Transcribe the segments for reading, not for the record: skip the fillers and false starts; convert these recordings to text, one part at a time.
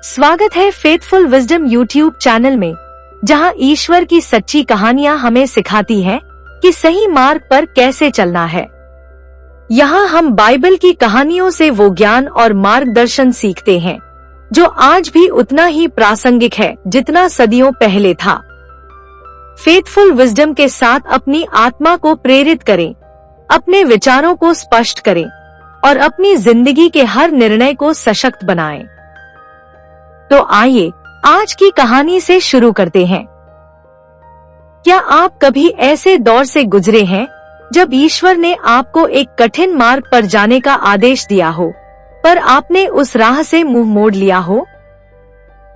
स्वागत है faithful wisdom YouTube channel में, जहां ईश्वर की सच्ची कहानियां हमें सिखाती हैं कि सही मार्ग पर कैसे चलना है। यहां हम बाइबल की कहानियों से वो ज्ञान और मार्गदर्शन सीखते हैं जो आज भी उतना ही प्रासंगिक है जितना सदियों पहले था। फेथफुल विजडम के साथ अपनी आत्मा को प्रेरित करें, अपने विचारों को स्पष्ट करें और अपनी जिंदगी के हर निर्णय को सशक्त बनाएं। तो आइए आज की कहानी से शुरू करते हैं। क्या आप कभी ऐसे दौर से गुजरे हैं जब ईश्वर ने आपको एक कठिन मार्ग पर जाने का आदेश दिया हो, पर आपने उस राह से मुंह मोड़ लिया हो?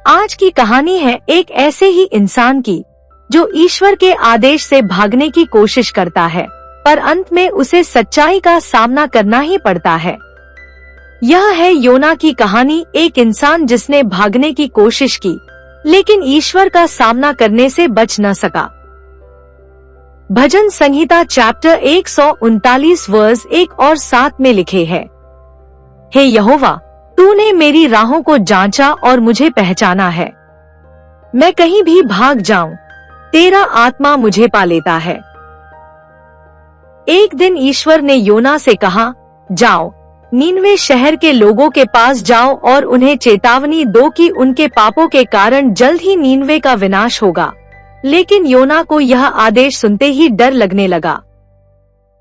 आज की कहानी है एक ऐसे ही इंसान की जो ईश्वर के आदेश से भागने की कोशिश करता है, पर अंत में उसे सच्चाई का सामना करना ही पड़ता है। यह है योना की कहानी, एक इंसान जिसने भागने की कोशिश की लेकिन ईश्वर का सामना करने से बच न सका। भजन संहिता चैप्टर 139 वर्स 1 और 7 में लिखे है, हे यहोवा, तूने मेरी राहों को जांचा और मुझे पहचाना है। मैं कहीं भी भाग जाऊं, तेरा आत्मा मुझे पा लेता है। एक दिन ईश्वर ने योना से कहा, जाओ, नीनवे शहर के लोगों के पास जाओ और उन्हें चेतावनी दो कि उनके पापों के कारण जल्द ही नीनवे का विनाश होगा। लेकिन योना को यह आदेश सुनते ही डर लगने लगा।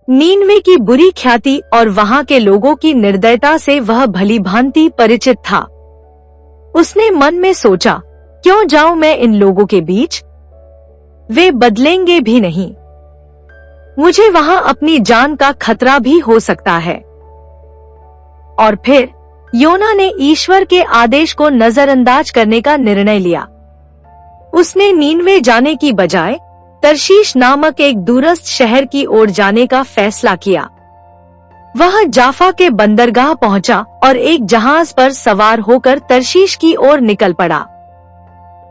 नीनवे की बुरी ख्याति और वहां के लोगों की निर्दयता से वह भली भांति परिचित था। उसने मन में सोचा, क्यों जाऊं मैं इन लोगों के बीच? वे बदलेंगे भी नहीं। मुझे वहां अपनी जान का खतरा भी हो सकता है। और फिर योना ने ईश्वर के आदेश को नजरअंदाज करने का निर्णय लिया। उसने नीनवे जाने की बजाय तरशीश नामक एक दूरस्थ शहर की ओर जाने का फैसला किया। वह जाफा के बंदरगाह पहुंचा और एक जहाज पर सवार होकर तरशीश की ओर निकल पड़ा।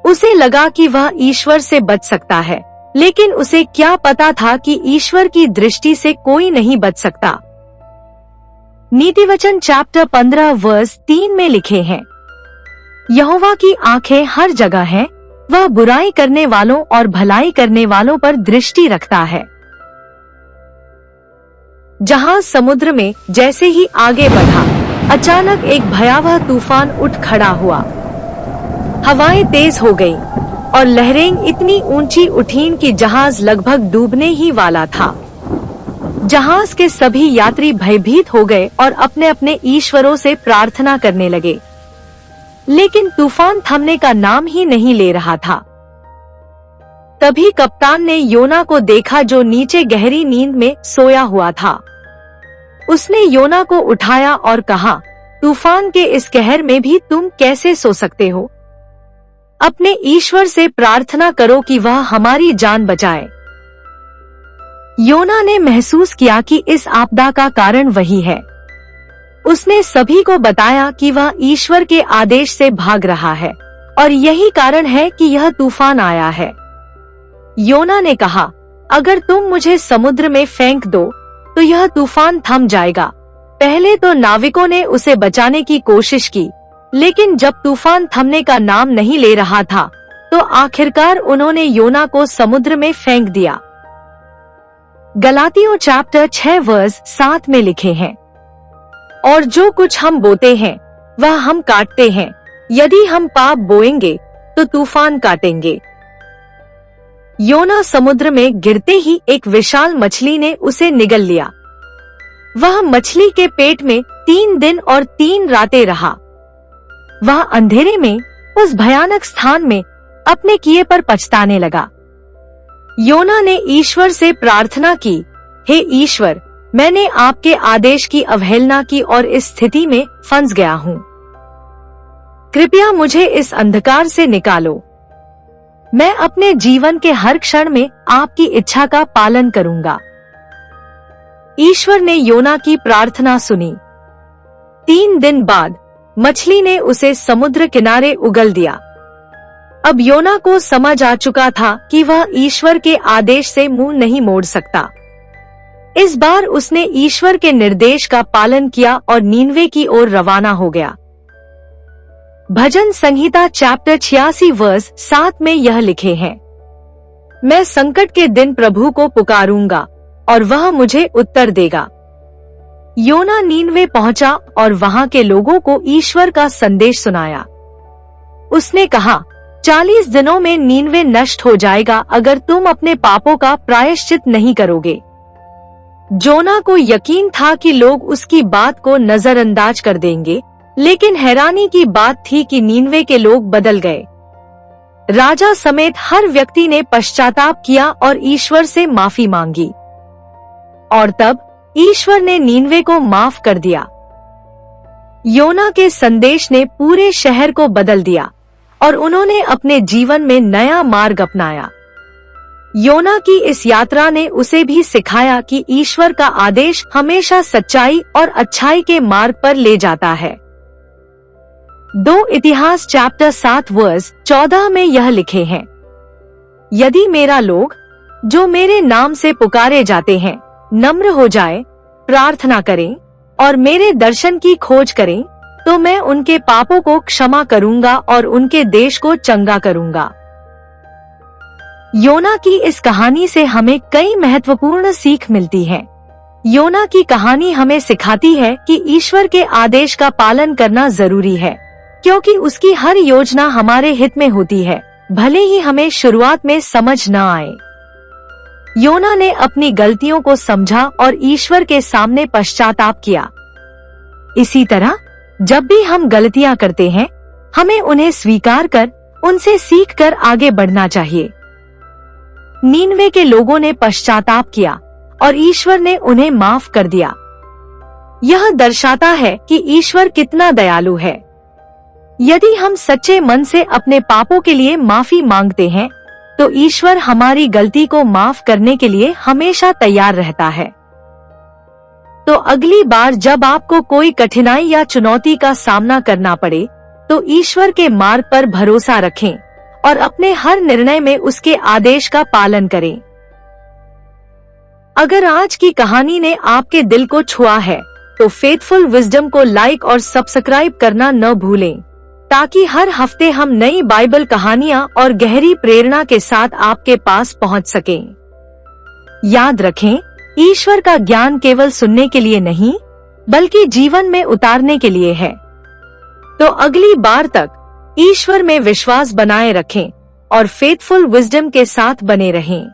उसे लगा कि वह ईश्वर से बच सकता है, लेकिन उसे क्या पता था कि ईश्वर की दृष्टि से कोई नहीं बच सकता। नीतिवचन चैप्टर 15 वर्स 3 में लिखे हैं, यहोवा की आंखें हर जगह हैं, वह बुराई करने वालों और भलाई करने वालों पर दृष्टि रखता है। जहाज समुद्र में जैसे ही आगे बढ़ा, अचानक एक भयावह तूफान उठ खड़ा हुआ। हवाएं तेज हो गईं और लहरें इतनी ऊंची उठीं कि जहाज लगभग डूबने ही वाला था। जहाज के सभी यात्री भयभीत हो गए और अपने अपने ईश्वरों से प्रार्थना करने लगे, लेकिन तूफान थमने का नाम ही नहीं ले रहा था। तभी कप्तान ने योना को देखा जो नीचे गहरी नींद में सोया हुआ था। उसने योना को उठाया और कहा, तूफान के इस कहर में भी तुम कैसे सो सकते हो? अपने ईश्वर से प्रार्थना करो कि वह हमारी जान बचाए। योना ने महसूस किया कि इस आपदा का कारण वही है। उसने सभी को बताया कि वह ईश्वर के आदेश से भाग रहा है और यही कारण है कि यह तूफान आया है। योना ने कहा, अगर तुम मुझे समुद्र में फेंक दो तो यह तूफान थम जाएगा। पहले तो नाविकों ने उसे बचाने की कोशिश की, लेकिन जब तूफान थमने का नाम नहीं ले रहा था तो आखिरकार उन्होंने योना को समुद्र में फेंक दिया। गलातियों चैप्टर 6 वर्स 7 में लिखे हैं, और जो कुछ हम बोते हैं वह हम काटते हैं। यदि हम पाप बोएंगे तो तूफान काटेंगे। योना समुद्र में गिरते ही एक विशाल मछली ने उसे निगल लिया। वह मछली के पेट में 3 दिन और 3 रातें रहा। वह अंधेरे में उस भयानक स्थान में अपने किए पर पछताने लगा। योना ने ईश्वर से प्रार्थना की, हे ईश्वर, मैंने आपके आदेश की अवहेलना की और इस स्थिति में फंस गया हूँ। कृपया मुझे इस अंधकार से निकालो। मैं अपने जीवन के हर क्षण में आपकी इच्छा का पालन करूंगा। ईश्वर ने योना की प्रार्थना सुनी। 3 दिन बाद मछली ने उसे समुद्र किनारे उगल दिया। अब योना को समझ आ चुका था कि वह ईश्वर के आदेश से मुंह नहीं मोड़ सकता। इस बार उसने ईश्वर के निर्देश का पालन किया और नीनवे की ओर रवाना हो गया। भजन संहिता चैप्टर 86 वर्स 7 में यह लिखे हैं, मैं संकट के दिन प्रभु को पुकारूंगा और वह मुझे उत्तर देगा। योना नीनवे पहुंचा और वहां के लोगों को ईश्वर का संदेश सुनाया। उसने कहा, 40 दिनों में नीनवे नष्ट हो जाएगा अगर तुम अपने पापों का प्रायश्चित नहीं करोगे। जोना को यकीन था कि लोग उसकी बात को नजरअंदाज कर देंगे, लेकिन हैरानी की बात थी कि नीनवे के लोग बदल गए। राजा समेत हर व्यक्ति ने पश्चाताप किया और ईश्वर से माफी मांगी, और तब ईश्वर ने नीनवे को माफ कर दिया। योना के संदेश ने पूरे शहर को बदल दिया और उन्होंने अपने जीवन में नया मार्ग अपनाया। योना की इस यात्रा ने उसे भी सिखाया कि ईश्वर का आदेश हमेशा सच्चाई और अच्छाई के मार्ग पर ले जाता है। 2 इतिहास चैप्टर 7 वर्स 14 में यह लिखे हैं, यदि मेरा लोग जो मेरे नाम से पुकारे जाते हैं नम्र हो जाए, प्रार्थना करें और मेरे दर्शन की खोज करें, तो मैं उनके पापों को क्षमा करूंगा और उनके देश को चंगा करूंगा। योना की इस कहानी से हमें कई महत्वपूर्ण सीख मिलती है। योना की कहानी हमें सिखाती है कि ईश्वर के आदेश का पालन करना जरूरी है, क्योंकि उसकी हर योजना हमारे हित में होती है, भले ही हमें शुरुआत में समझ न आए। योना ने अपनी गलतियों को समझा और ईश्वर के सामने पश्चाताप किया। इसी तरह जब भी हम गलतियां करते हैं, हमें उन्हें स्वीकार कर उनसे सीखकर आगे बढ़ना चाहिए। नीनवे के लोगों ने पश्चाताप किया और ईश्वर ने उन्हें माफ कर दिया। यह दर्शाता है कि ईश्वर कितना दयालु है। यदि हम सच्चे मन से अपने पापों के लिए माफी मांगते हैं, तो ईश्वर हमारी गलती को माफ करने के लिए हमेशा तैयार रहता है। तो अगली बार जब आपको कोई कठिनाई या चुनौती का सामना करना पड़े, तो ईश्वर के मार्ग पर भरोसा रखें और अपने हर निर्णय में उसके आदेश का पालन करें। अगर आज की कहानी ने आपके दिल को छुआ है, तो फेथफुल विजडम को लाइक और सब्सक्राइब करना न भूलें, ताकि हर हफ्ते हम नई बाइबल कहानियां और गहरी प्रेरणा के साथ आपके पास पहुंच सकें। याद रखें, ईश्वर का ज्ञान केवल सुनने के लिए नहीं, बल्कि जीवन में उतारने के लिए है। तो अगली बार तक ईश्वर में विश्वास बनाए रखें और फेथफुल विजडम के साथ बने रहें।